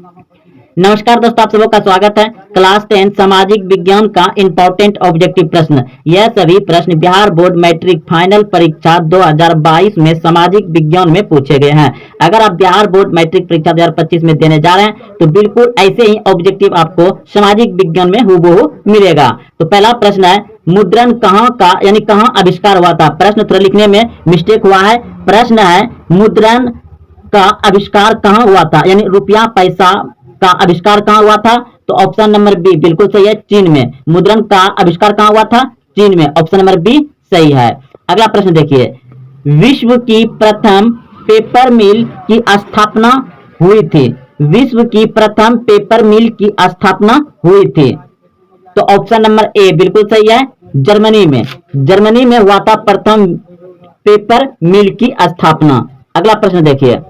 नमस्कार दोस्तों, आप सबों का स्वागत है। क्लास 10 सामाजिक विज्ञान का इंपॉर्टेंट ऑब्जेक्टिव प्रश्न। यह सभी प्रश्न बिहार बोर्ड मैट्रिक फाइनल परीक्षा 2022 में सामाजिक विज्ञान में पूछे गए हैं। अगर आप बिहार बोर्ड मैट्रिक परीक्षा 2025 में देने जा रहे हैं तो बिल्कुल ऐसे ही ऑब्जेक्टिव आपको सामाजिक विज्ञान में हूबहू मिलेगा। तो पहला प्रश्न है, मुद्रण कहाँ का यानी कहाँ आविष्कार हुआ था। प्रश्न थोड़ा लिखने में मिस्टेक हुआ है। प्रश्न है, मुद्रण का आविष्कार कहाँ हुआ था, यानी रुपया पैसा का आविष्कार कहाँ हुआ था। तो ऑप्शन नंबर बी बिल्कुल सही है, चीन में। मुद्रण का आविष्कार कहाँ हुआ था, चीन में। ऑप्शन नंबर बी सही है। अगला प्रश्न देखिए, विश्व की प्रथम पेपर मिल की स्थापना हुई थी। विश्व की प्रथम पेपर मिल की स्थापना हुई थी। तो ऑप्शन नंबर ए बिल्कुल सही है, जर्मनी में। जर्मनी में हुआ था प्रथम पेपर मिल की स्थापना। अगला प्रश्न देखिए,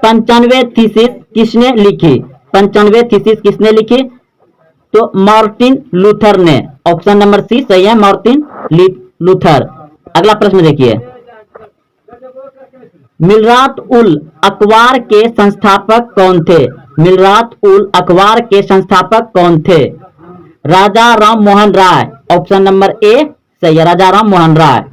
95 थीसिस किसने लिखी। 95 थीसिस किसने लिखी। तो मार्टिन लूथर ने। ऑप्शन नंबर सी सही है, मार्टिन लूथर। अगला प्रश्न देखिए, मिलरात उल अखबार के संस्थापक कौन थे। मिलरात उल अखबार के संस्थापक कौन थे। राजा Ram Mohan Roy. Option number A सही है, राजा राम मोहन राय।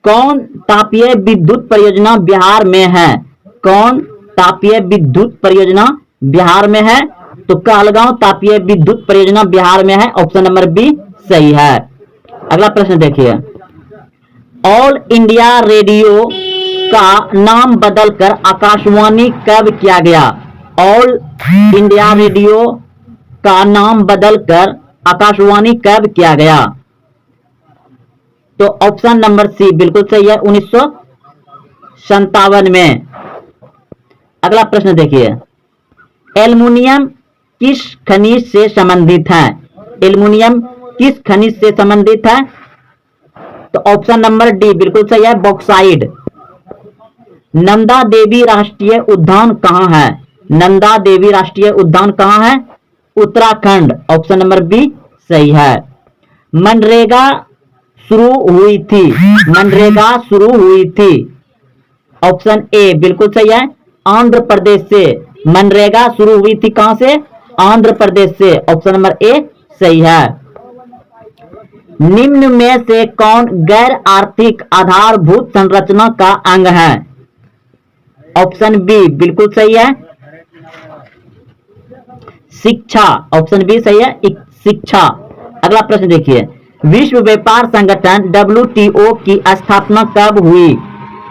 कौन तापीय विद्युत परियोजना बिहार में है। कौन तापीय विद्युत परियोजना बिहार में है। तो कहलगांव तापीय विद्युत परियोजना बिहार में है। ऑप्शन नंबर बी सही है। अगला प्रश्न देखिए, ऑल इंडिया रेडियो का नाम बदलकर आकाशवाणी कब किया गया। ऑल इंडिया रेडियो का नाम बदलकर आकाशवाणी कब किया गया। तो ऑप्शन नंबर सी बिल्कुल सही है, 1957 में। अगला प्रश्न देखिए, एल्युमिनियम किस खनिज से संबंधित है। एल्युमिनियम किस खनिज से संबंधित है। तो ऑप्शन नंबर डी बिल्कुल सही है, बॉक्साइड। नंदा देवी राष्ट्रीय उद्यान कहाँ है। नंदा देवी राष्ट्रीय उद्यान कहाँ है, उत्तराखंड। ऑप्शन नंबर बी सही है। मनरेगा शुरू हुई थी। मनरेगा शुरू हुई थी। ऑप्शन ए बिल्कुल सही है, आंध्र प्रदेश से। मनरेगा शुरू हुई थी कहां से, आंध्र प्रदेश से। ऑप्शन नंबर ए सही है। निम्न में से कौन गैर आर्थिक आधारभूत संरचना का अंग है। ऑप्शन बी बिल्कुल सही है, शिक्षा। ऑप्शन बी सही है, शिक्षा। अगला प्रश्न देखिए, विश्व व्यापार संगठन WTO की स्थापना कब हुई।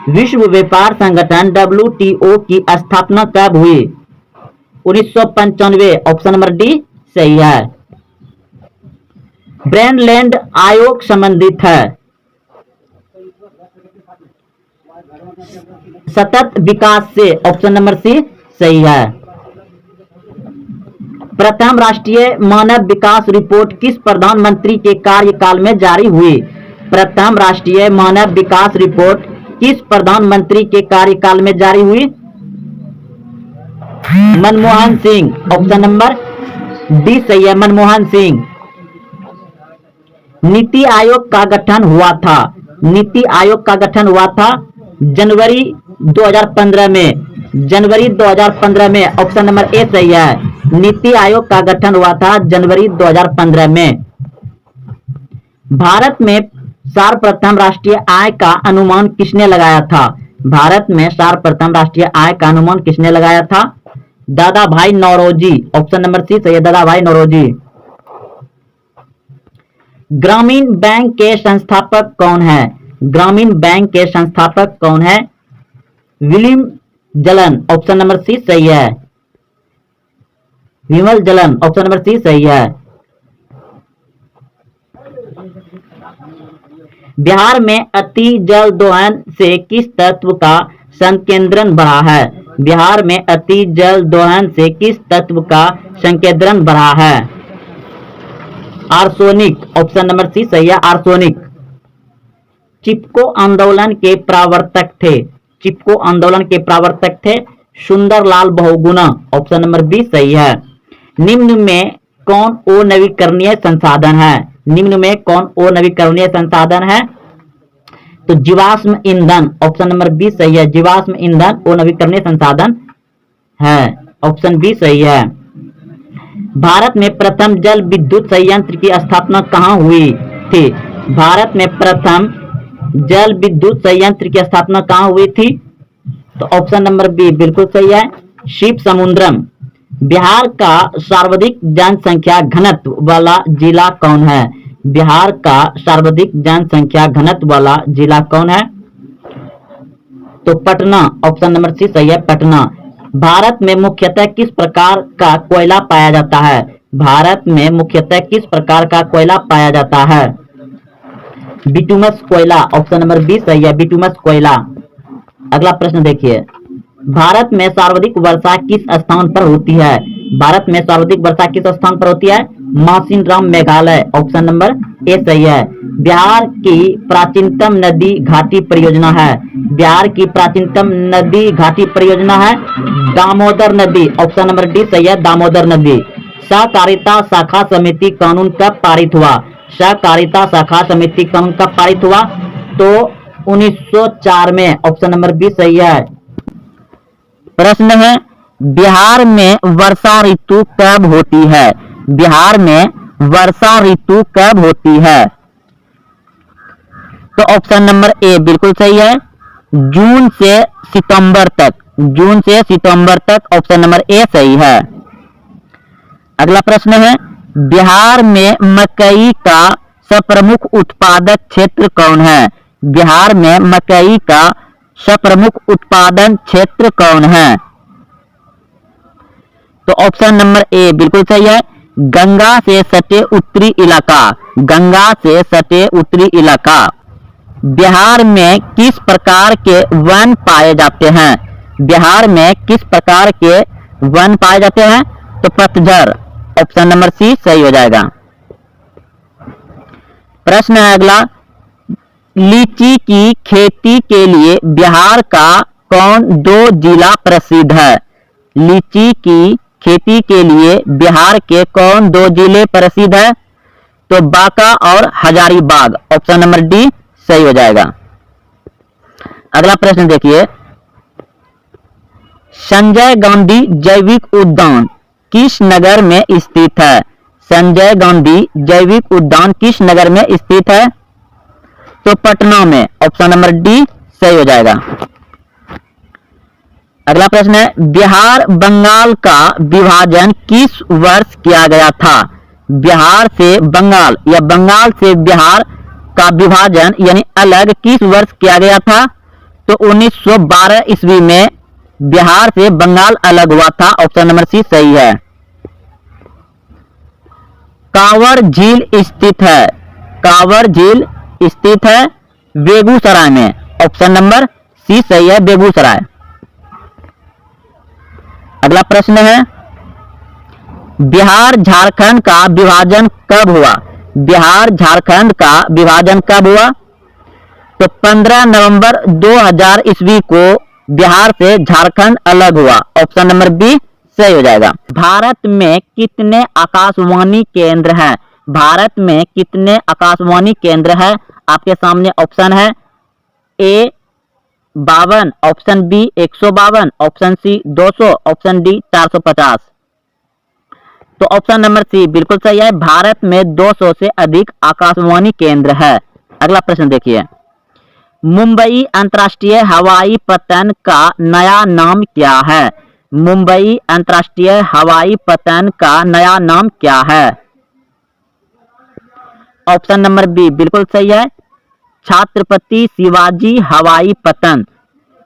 विश्व व्यापार संगठन WTO की स्थापना कब हुई। 1995। ऑप्शन नंबर डी सही है। ब्रैंडलैंड आयोग संबंधित है सतत विकास से। ऑप्शन नंबर सी सही है। प्रथम राष्ट्रीय मानव विकास रिपोर्ट किस प्रधानमंत्री के कार्यकाल में जारी हुई। प्रथम राष्ट्रीय मानव विकास रिपोर्ट किस प्रधानमंत्री के कार्यकाल में जारी हुई। Manmohan Singh. Option number D सही है, मनमोहन सिंह। नीति आयोग का गठन हुआ था। नीति आयोग का गठन हुआ था जनवरी 2015 में। जनवरी 2015 में। ऑप्शन नंबर ए सही है, नीति आयोग का गठन हुआ था जनवरी 2015 में। भारत में सर्वप्रथम राष्ट्रीय आय का अनुमान किसने लगाया था। भारत में सर्वप्रथम राष्ट्रीय आय का अनुमान किसने लगाया था। दादा भाई नौरोजी। ऑप्शन नंबर सी सही है, दादा भाई नौरोजी। ग्रामीण बैंक के संस्थापक कौन है। ग्रामीण बैंक के संस्थापक कौन है, विलियम जलन। ऑप्शन नंबर सी सही है, विमल जलन। ऑप्शन नंबर सी सही है। बिहार में अति जल दोहन से किस तत्व का संकेंद्रण बढ़ा है। बिहार में अति जल दोहन से किस तत्व का संकेंद्रण बढ़ा है। आर्सेनिक। ऑप्शन नंबर सी सही है, आर्सेनिक। चिपको आंदोलन के प्रवर्तक थे। चिपको आंदोलन के प्रवर्तक थे Sundarlal Bahuguna. Option number B सही है। निम्न में कौन अनवीकरणीय संसाधन है। निम्न में कौन अनवीकरणीय संसाधन है। तो जीवाश्म ईंधन। ऑप्शन नंबर बी सही है, जीवाश्म ईंधन अनवीकरणीय संसाधन है। ऑप्शन बी सही है। भारत में प्रथम जल विद्युत संयंत्र की स्थापना कहाँ हुई थी? भारत में प्रथम जल विद्युत संयंत्र की स्थापना कहाँ हुई थी? तो ऑप्शन नंबर बी बिल्कुल सही है, शिव समुद्रम। बिहार का सर्वाधिक जनसंख्या घनत्व वाला जिला कौन है? बिहार का सर्वाधिक जनसंख्या घनत्व वाला जिला कौन है? तो पटना, ऑप्शन नंबर सी सही है, पटना। भारत में मुख्यतः किस प्रकार का कोयला पाया जाता है? भारत में मुख्यतः किस प्रकार का कोयला पाया जाता है? बिटुमस कोयला, ऑप्शन नंबर बी सही है, बिटुमस कोयला। अगला प्रश्न देखिए, भारत में सर्वाधिक वर्षा किस स्थान पर होती है? भारत में सर्वाधिक वर्षा किस स्थान पर होती है? Mawsynram, Meghalaya, option number A सही है। बिहार की प्राचीनतम नदी घाटी परियोजना है? बिहार की प्राचीनतम नदी घाटी परियोजना है दामोदर नदी, ऑप्शन नंबर डी सही है, दामोदर नदी। सहकारिता शाखा समिति कानून कब पारित हुआ? सहकारिता शाखा समिति कानून कब पारित हुआ? तो 1904 में, ऑप्शन नंबर बी सही है। प्रश्न है, बिहार में वर्षा ऋतु कब होती है? बिहार में वर्षा ऋतु कब होती है? तो ऑप्शन नंबर ए बिल्कुल सही है, जून से सितंबर तक, जून से सितंबर तक, ऑप्शन नंबर ए सही है। अगला प्रश्न है, बिहार में मकई का प्रमुख उत्पादक क्षेत्र कौन है? बिहार में मकई का प्रमुख उत्पादन क्षेत्र कौन है? तो ऑप्शन नंबर ए बिल्कुल सही है, गंगा से सटे उत्तरी इलाका, गंगा से सटे उत्तरी इलाका। बिहार में किस प्रकार के वन पाए जाते हैं? बिहार में किस प्रकार के वन पाए जाते हैं? तो पतझड़, ऑप्शन नंबर सी सही हो जाएगा। प्रश्न है अगला, लीची की खेती के लिए बिहार का कौन दो जिला प्रसिद्ध है? लीची की खेती के लिए बिहार के कौन दो जिले प्रसिद्ध है? तो बांका और हजारीबाग, ऑप्शन नंबर डी सही हो जाएगा। अगला प्रश्न देखिए, संजय गांधी जैविक उद्यान किस नगर में स्थित है? संजय गांधी जैविक उद्यान किस नगर में स्थित है? तो पटना में, ऑप्शन नंबर डी सही हो जाएगा। अगला प्रश्न है, बिहार बंगाल का विभाजन किस वर्ष किया गया था? बिहार से बंगाल या बंगाल से बिहार का विभाजन यानी अलग किस वर्ष किया गया था? तो 1912 ईस्वी में बिहार से बंगाल अलग हुआ था, ऑप्शन नंबर सी सही है। कांवर झील स्थित है, कांवर झील स्थित है बेगूसराय में, ऑप्शन नंबर सी सही है, बेगूसराय। अगला प्रश्न है, बिहार झारखंड का विभाजन कब हुआ? बिहार झारखंड का विभाजन कब हुआ? तो 15 नवंबर 2000 ईस्वी को बिहार से झारखंड अलग हुआ, ऑप्शन नंबर बी सही हो जाएगा। भारत में कितने आकाशवाणी केंद्र हैं? भारत में कितने आकाशवाणी केंद्र है? आपके सामने ऑप्शन है, A 52, option B 152, option C 200, option D 450। तो ऑप्शन नंबर सी बिल्कुल सही है, भारत में 200 से अधिक आकाशवाणी केंद्र है। अगला प्रश्न देखिए, मुंबई अंतर्राष्ट्रीय हवाई पत्तन का नया नाम क्या है? मुंबई अंतर्राष्ट्रीय हवाई पत्तन का नया नाम क्या है? ऑप्शन नंबर बी बिल्कुल सही है, छत्रपति शिवाजी हवाई पत्तन।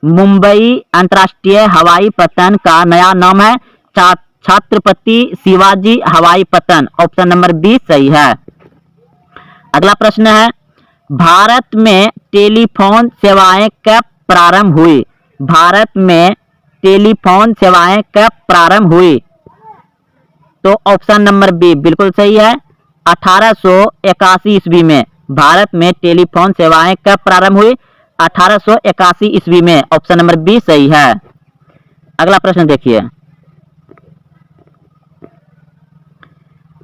मुंबई अंतर्राष्ट्रीय हवाई पत्तन का नया नाम है छत्रपति शिवाजी हवाई पत्तन, ऑप्शन नंबर बी सही है। अगला प्रश्न है, भारत में टेलीफोन सेवाएं कब प्रारंभ हुई? भारत में टेलीफोन सेवाएं कब प्रारंभ हुई? तो ऑप्शन नंबर बी बिल्कुल सही है, 1881 ईस्वी में। भारत में टेलीफोन सेवाएं कब प्रारंभ हुई? 1881 ईस्वी में, ऑप्शन नंबर बी सही है। अगला प्रश्न देखिए,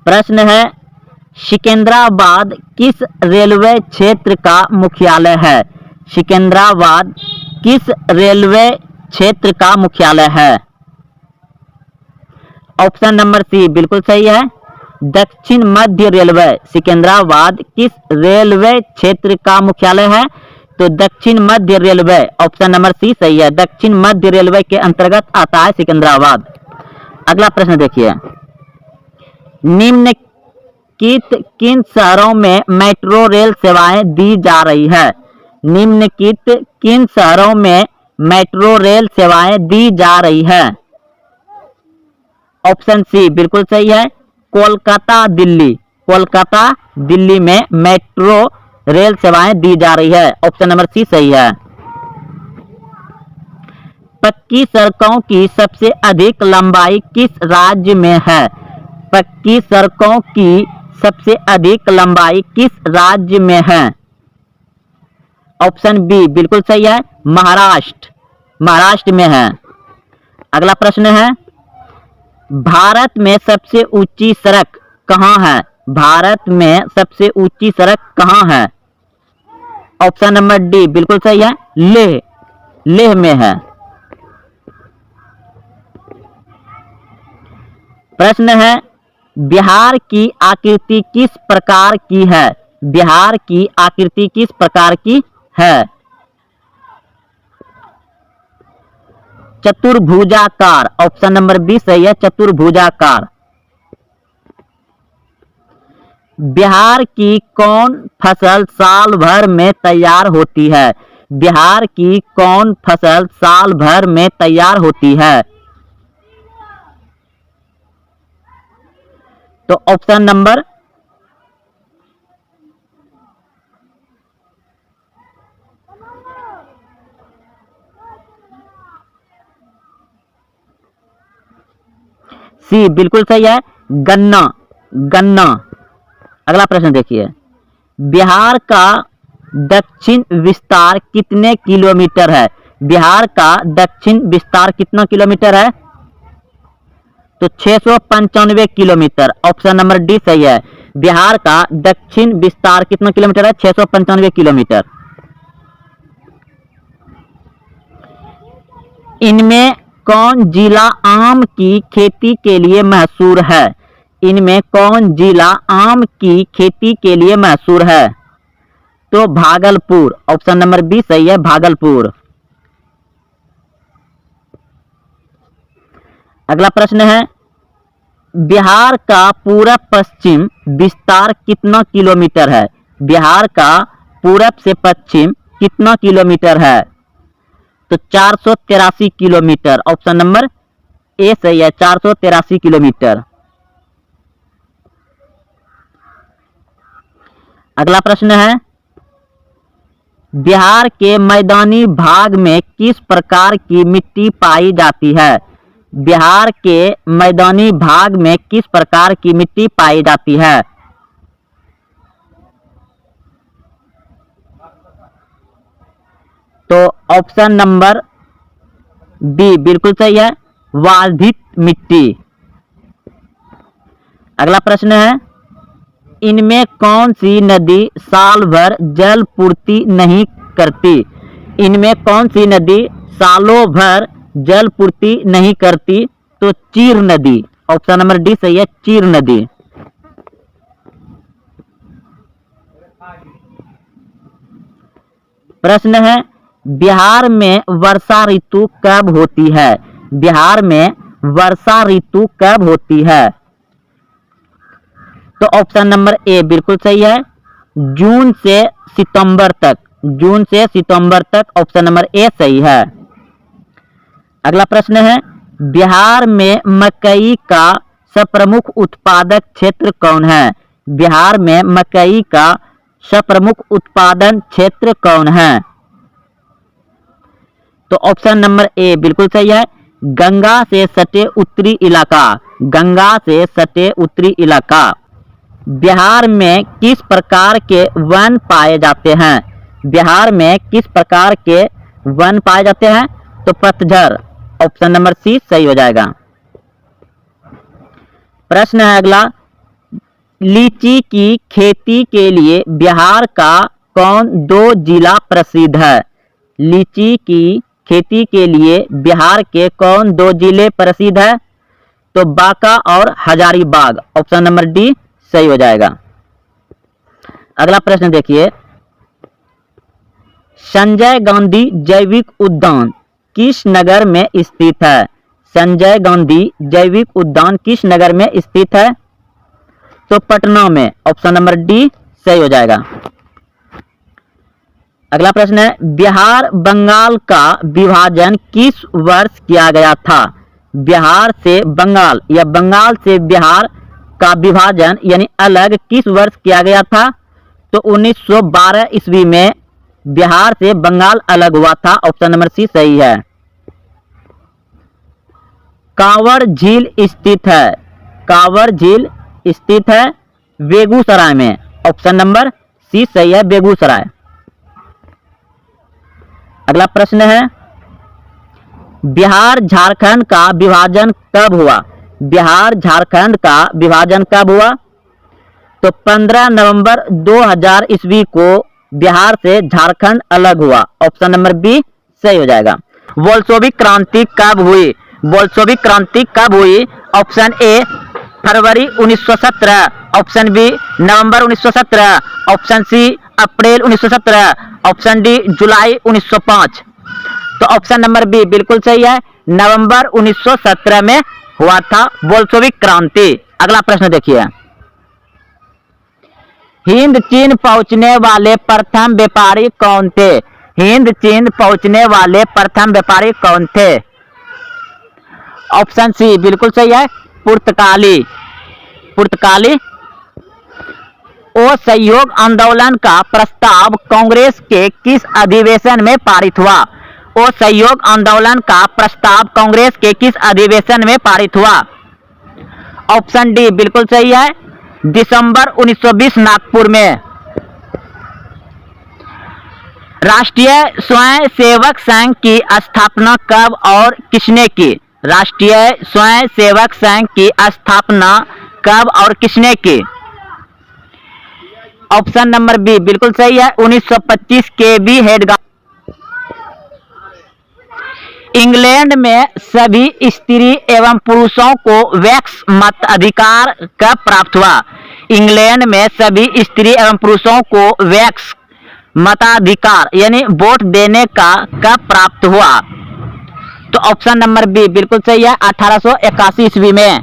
प्रश्न है, सिकंदराबाद किस रेलवे क्षेत्र का मुख्यालय है? सिकंदराबाद किस रेलवे क्षेत्र का मुख्यालय है? ऑप्शन नंबर सी बिल्कुल सही है। दक्षिण मध्य रेलवे सिकंदराबाद किस रेलवे क्षेत्र का मुख्यालय है? तो दक्षिण मध्य रेलवे, ऑप्शन नंबर सी सही है, दक्षिण मध्य रेलवे के अंतर्गत आता है सिकंदराबाद। अगला प्रश्न देखिए, निम्नलिखित किन शहरों में मेट्रो रेल सेवाएं दी जा रही है? निम्नलिखित किन शहरों में मेट्रो रेल सेवाएं दी जा रही है? ऑप्शन सी बिल्कुल सही है, कोलकाता दिल्ली, कोलकाता दिल्ली में मेट्रो रेल सेवाएं दी जा रही है, ऑप्शन नंबर सी सही है। पक्की सड़कों की सबसे अधिक लंबाई किस राज्य में है? पक्की सड़कों की सबसे अधिक लंबाई किस राज्य में है? ऑप्शन बी बिल्कुल सही है, महाराष्ट्र, महाराष्ट्र में है। अगला प्रश्न है, भारत में सबसे ऊंची सड़क कहाँ है? भारत में सबसे ऊंची सड़क कहाँ है? ऑप्शन नंबर डी बिल्कुल सही है, लेह, लेह में है। प्रश्न है, बिहार की आकृति किस प्रकार की है? बिहार की आकृति किस प्रकार की है? चतुर्भुजाकार, ऑप्शन नंबर बी सही है, चतुर्भुजाकार। बिहार की कौन फसल साल भर में तैयार होती है? बिहार की कौन फसल साल भर में तैयार होती है? तो ऑप्शन नंबर सी बिल्कुल सही है, गन्ना, गन्ना। अगला प्रश्न देखिए, बिहार का दक्षिण विस्तार कितने किलोमीटर है? बिहार का दक्षिण विस्तार कितना किलोमीटर है? तो 695 किलोमीटर, ऑप्शन नंबर डी सही है। बिहार का दक्षिण विस्तार कितना किलोमीटर है? 695 किलोमीटर। इनमें कौन जिला आम की खेती के लिए मशहूर है? इनमें कौन जिला आम की खेती के लिए मशहूर है? तो भागलपुर, ऑप्शन नंबर बी सही है, भागलपुर। अगला प्रश्न है, बिहार का पूरब पश्चिम विस्तार कितना किलोमीटर है? बिहार का पूरब से पश्चिम कितना किलोमीटर है? तो 483 किलोमीटर, ऑप्शन नंबर ए सही है, 483 किलोमीटर। अगला प्रश्न है, बिहार के मैदानी भाग में किस प्रकार की मिट्टी पाई जाती है? बिहार के मैदानी भाग में किस प्रकार की मिट्टी पाई जाती है? तो ऑप्शन नंबर बी बिल्कुल सही है, वालधित मिट्टी। अगला प्रश्न है, इनमें कौन सी नदी साल भर जल पूर्ति नहीं करती? इनमें कौन सी नदी सालों भर जल पूर्ति नहीं करती? तो चीर नदी, ऑप्शन नंबर डी सही है, चीर नदी। प्रश्न है, बिहार में वर्षा ऋतु कब होती है? बिहार में वर्षा ऋतु कब होती है? तो ऑप्शन नंबर ए बिल्कुल सही है, जून से सितंबर तक, जून से सितंबर तक, ऑप्शन नंबर ए सही है। अगला प्रश्न है, बिहार में मकई का प्रमुख उत्पादक क्षेत्र कौन है? बिहार में मकई का प्रमुख उत्पादन क्षेत्र कौन है? तो ऑप्शन नंबर ए बिल्कुल सही है, गंगा से सटे उत्तरी इलाका, गंगा से सटे उत्तरी इलाका। बिहार में किस प्रकार के वन पाए जाते हैं? बिहार में किस प्रकार के वन पाए जाते हैं? तो पतझर, ऑप्शन नंबर सी सही हो जाएगा। प्रश्न है अगला, लीची की खेती के लिए बिहार का कौन दो जिला प्रसिद्ध है? लीची की खेती के लिए बिहार के कौन दो जिले प्रसिद्ध है? तो बांका और हजारीबाग, ऑप्शन नंबर डी सही हो जाएगा। अगला प्रश्न देखिए, संजय गांधी जैविक उद्यान किस नगर में स्थित है? संजय गांधी जैविक उद्यान किस नगर में स्थित है? तो पटना में, ऑप्शन नंबर डी सही हो जाएगा। अगला प्रश्न है, बिहार बंगाल का विभाजन किस वर्ष किया गया था? बिहार से बंगाल या बंगाल से बिहार का विभाजन यानी अलग किस वर्ष किया गया था? तो 1912 ईस्वी में बिहार से बंगाल अलग हुआ था, ऑप्शन नंबर सी सही है। कांवड़ झील स्थित है, कांवड़ झील स्थित है बेगूसराय में, ऑप्शन नंबर सी सही है, बेगूसराय। अगला प्रश्न है, बिहार झारखंड का विभाजन कब हुआ? बिहार झारखंड का विभाजन कब हुआ? तो 15 नवंबर 2000 ईस्वी को बिहार से झारखंड अलग हुआ, ऑप्शन नंबर बी सही हो जाएगा। बोल्शेविक क्रांति कब हुई? बोल्शेविक क्रांति कब हुई? ऑप्शन ए फरवरी 1917, ऑप्शन बी नवंबर 1917, ऑप्शन सी अप्रैल 1917, ऑप्शन डी जुलाई 1905। तो ऑप्शन नंबर बी बिल्कुल सही है, नवंबर 1917 में हुआ था बोल्शेविक क्रांति। अगला प्रश्न देखिए, हिंद चीन पहुंचने वाले प्रथम व्यापारी कौन थे? हिंद चीन पहुंचने वाले प्रथम व्यापारी कौन थे? ऑप्शन सी बिल्कुल सही है, पुर्तगाली। पुर्तगाली। असहयोग आंदोलन का प्रस्ताव कांग्रेस के किस अधिवेशन में पारित हुआ? असहयोग आंदोलन का प्रस्ताव कांग्रेस के किस अधिवेशन में पारित हुआ? ऑप्शन डी बिल्कुल सही है, दिसंबर 1920 नागपुर में। राष्ट्रीय स्वयंसेवक संघ की स्थापना कब और किसने की? राष्ट्रीय स्वयंसेवक संघ की स्थापना कब और किसने की? ऑप्शन नंबर बी बिल्कुल सही है, 1925 के बी हेडगार। इंग्लैंड में सभी स्त्री एवं पुरुषों को वैक्स मताधिकार कब प्राप्त हुआ? इंग्लैंड में सभी स्त्री एवं पुरुषों को वैक्स मताधिकार यानी वोट देने का कब प्राप्त हुआ? तो ऑप्शन नंबर बी बिल्कुल सही है, 1881 ईस्वी में।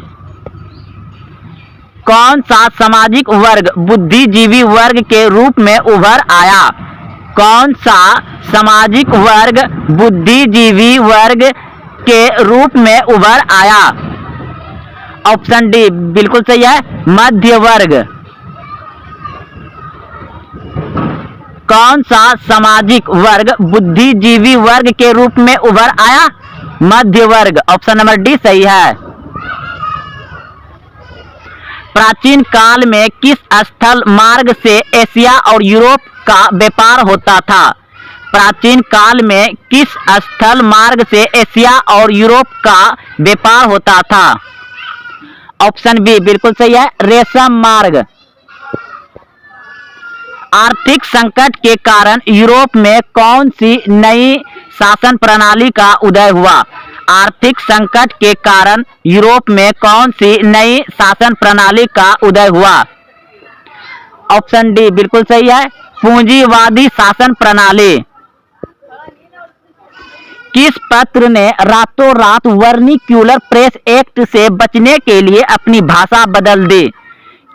कौन सा सामाजिक वर्ग बुद्धिजीवी वर्ग के रूप में उभर आया? कौन सा सामाजिक वर्ग बुद्धिजीवी वर्ग के रूप में उभर आया? ऑप्शन डी बिल्कुल सही है, मध्य वर्ग। कौन सा सामाजिक वर्ग बुद्धिजीवी वर्ग के रूप में उभर आया? मध्य वर्ग, ऑप्शन नंबर डी सही है। प्राचीन काल में किस स्थल मार्ग से एशिया और यूरोप का व्यापार होता था? प्राचीन काल में किस स्थल मार्ग से एशिया और यूरोप का व्यापार होता था? ऑप्शन बी बिल्कुल सही है, रेशम मार्ग। आर्थिक संकट के कारण यूरोप में कौन सी नई शासन प्रणाली का उदय हुआ? आर्थिक संकट के कारण यूरोप में कौन सी नई शासन प्रणाली का उदय हुआ? ऑप्शन डी बिल्कुल सही है, पूंजीवादी शासन प्रणाली। किस पत्र ने रातों रात वर्निक्यूलर प्रेस एक्ट से बचने के लिए अपनी भाषा बदल दी?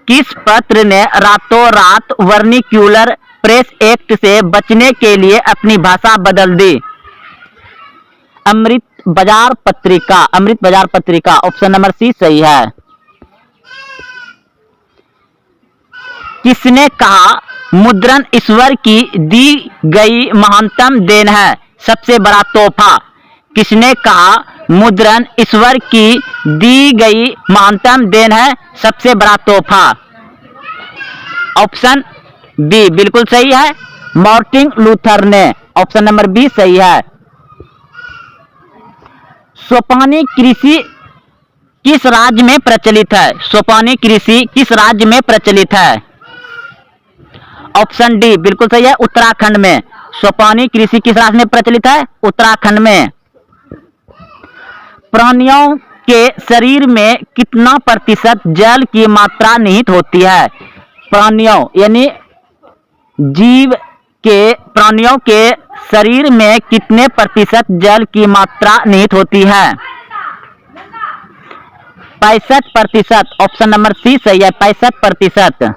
किस पत्र ने रातों रात वर्निक्यूलर प्रेस एक्ट से बचने के लिए अपनी भाषा बदल दी? अमृत बाजार पत्रिका, अमृत बाजार पत्रिका, ऑप्शन नंबर सी सही है। किसने कहा मुद्रण ईश्वर की दी गई महानतम देन है, सबसे बड़ा तोहफा? किसने कहा मुद्रण ईश्वर की दी गई महानतम देन है, सबसे बड़ा तोहफा? ऑप्शन बी बिल्कुल सही है, मार्टिन लूथर ने, ऑप्शन नंबर बी सही है। सोपानी कृषि किस राज्य में प्रचलित है? सोपानी कृषि किस राज्य में प्रचलित है? ऑप्शन डी बिल्कुल सही है, उत्तराखंड में। सोपानी कृषि किस राज्य में प्रचलित है? उत्तराखंड में। प्राणियों के शरीर में कितना प्रतिशत जल की मात्रा निहित होती है? प्राणियों यानी प्राणियों के शरीर में कितने प्रतिशत जल की मात्रा निहित होती है? 65%। ऑप्शन नंबर सी सही है, 65%।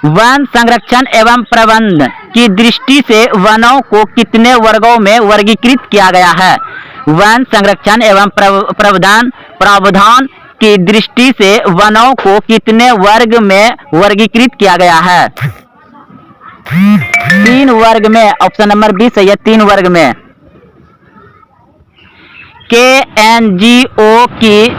वन संरक्षण एवं प्रबंधन की दृष्टि से वनों को कितने वर्गों में वर्गीकृत किया गया है? वन संरक्षण एवं प्रावधान की दृष्टि से वनों को कितने वर्ग में वर्गीकृत किया गया है? 3 वर्ग में। ऑप्शन नंबर बी सही है, 3 वर्ग में। KNGO की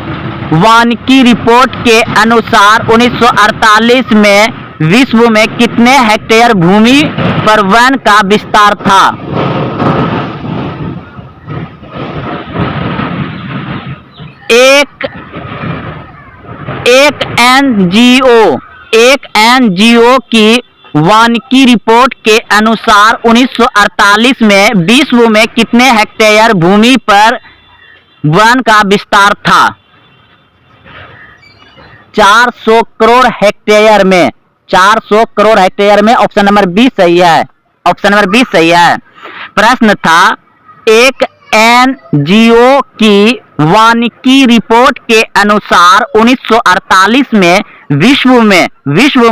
वानिकी रिपोर्ट के अनुसार 1948 में विश्व में कितने हेक्टेयर भूमि पर वन का विस्तार था? एक एनजीओ की वानिकी रिपोर्ट के अनुसार 1948 में विश्व में कितने हेक्टेयर भूमि पर वन का विस्तार था? 400 करोड़ हेक्टेयर में। 400 करोड़ हेक्टेयर में। ऑप्शन नंबर बी सही है। ऑप्शन नंबर बी सही है। प्रश्न था, एक एनजीओ की वानिकी रिपोर्ट के अनुसार 1948 में विश्व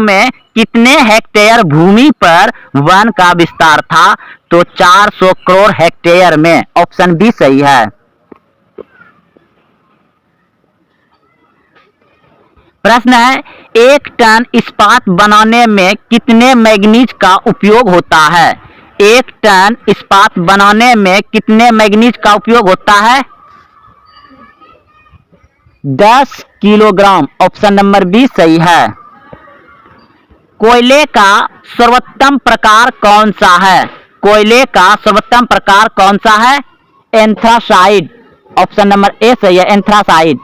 में कितने हेक्टेयर भूमि पर वन का विस्तार था? तो 400 करोड़ हेक्टेयर में। ऑप्शन बी सही है। प्रश्न है, 1 टन इस्पात बनाने में कितने मैग्नीज का उपयोग होता है? 1 टन इस्पात बनाने में कितने मैग्नीज का उपयोग होता है? 10 किलोग्राम। ऑप्शन नंबर बी सही है। कोयले का सर्वोत्तम प्रकार कौन सा है? कोयले का सर्वोत्तम प्रकार कौन सा है? एंथ्रासाइट। ऑप्शन नंबर ए सही है, एंथ्रासाइट।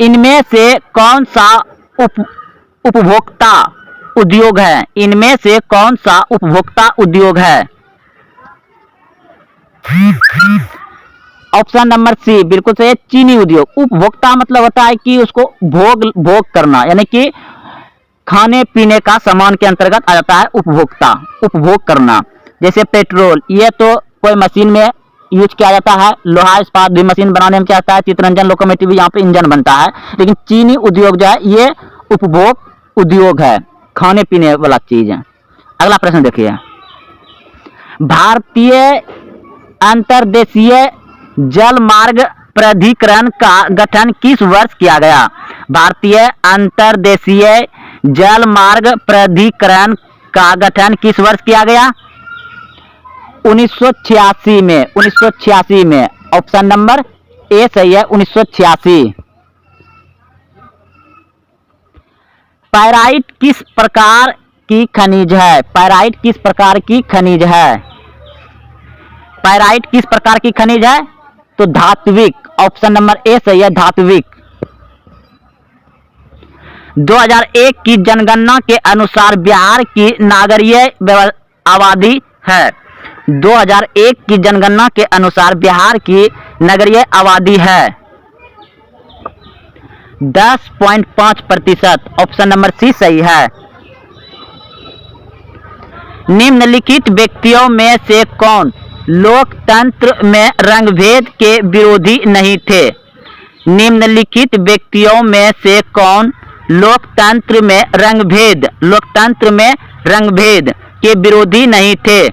इनमें से कौन सा उपभोक्ता उद्योग है? इनमें से कौन सा उपभोक्ता उद्योग है? ऑप्शन नंबर सी बिल्कुल सही है, चीनी उद्योग। उपभोक्ता मतलब होता है कि उसको भोग करना, यानी कि खाने पीने का सामान के अंतर्गत आ जाता है उपभोक्ता, उपभोग करना। जैसे पेट्रोल, ये तो कोई मशीन में यूज किया जाता है। लोहा इस्पात भी मशीन बनाने में क्या आता है, चित्ररंजन लोकोमोटिव यहाँ पे इंजन बनता है। लेकिन चीनी उद्योग जो है ये उपभोग उद्योग है, खाने पीने वाला चीज है। अगला प्रश्न देखिए, भारतीय अंतर्देशीय जल मार्ग प्राधिकरण का गठन किस वर्ष किया गया? भारतीय अंतर्देशीय जल मार्ग प्राधिकरण का गठन किस वर्ष किया गया? 1986 में। 1986 में। ऑप्शन नंबर ए सही है, 1986। पाइराइट किस प्रकार की खनिज है? पाइराइट किस प्रकार की खनिज है? पाइराइट किस प्रकार की खनिज है? तो धात्विक। ऑप्शन नंबर ए सही है, धात्विक। 2001 की जनगणना के अनुसार बिहार की नागरिक आबादी है। 2001 की जनगणना के अनुसार बिहार की नगरीय आबादी है 10.5%। ऑप्शन नंबर सी सही है। निम्नलिखित व्यक्तियों में से कौन लोकतंत्र में रंगभेद के विरोधी नहीं थे? निम्नलिखित व्यक्तियों में से कौन लोकतंत्र में रंगभेद के विरोधी नहीं थे?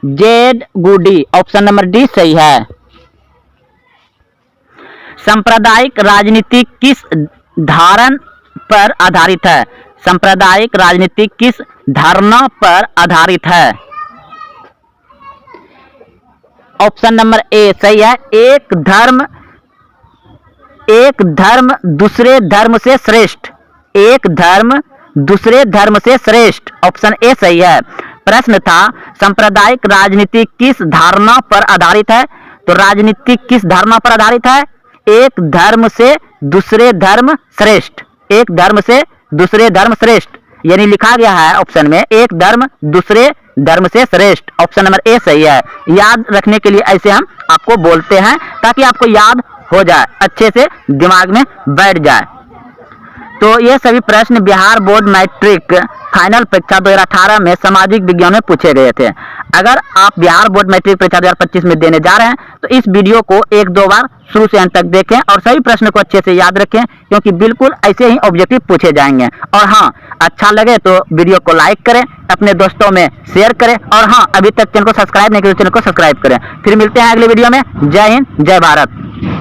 जेड गुडी। ऑप्शन नंबर डी सही है। सांप्रदायिक राजनीति किस धारणा पर आधारित है? सांप्रदायिक राजनीति किस धारणा पर आधारित है? ऑप्शन नंबर ए सही है, एक धर्म दूसरे धर्म से श्रेष्ठ। एक धर्म दूसरे धर्म से श्रेष्ठ। ऑप्शन ए सही है। प्रश्न था, सांप्रदायिक राजनीति किस धारणा पर आधारित है? तो राजनीति किस धारणा पर आधारित है? एक धर्म से दूसरे धर्म श्रेष्ठ। एक धर्म से दूसरे धर्म श्रेष्ठ। यानी लिखा गया है ऑप्शन में एक धर्म दूसरे धर्म से श्रेष्ठ। ऑप्शन नंबर ए सही है। याद रखने के लिए ऐसे हम आपको बोलते हैं ताकि आपको याद हो जाए, अच्छे से दिमाग में बैठ जाए। तो ये सभी प्रश्न बिहार बोर्ड मैट्रिक फाइनल परीक्षा 2018 में सामाजिक विज्ञान में पूछे गए थे। अगर आप बिहार बोर्ड मैट्रिक परीक्षा 2025 में देने जा रहे हैं तो इस वीडियो को 1-2 बार शुरू से अंत तक देखें और सभी प्रश्न को अच्छे से याद रखें, क्योंकि बिल्कुल ऐसे ही ऑब्जेक्टिव पूछे जाएंगे। और हाँ, अच्छा लगे तो वीडियो को लाइक करें, अपने दोस्तों में शेयर करें, और हाँ, अभी तक चैनल को सब्सक्राइब नहीं किया तो चैनल को सब्सक्राइब करें। फिर मिलते हैं अगले वीडियो में। जय हिंद, जय भारत।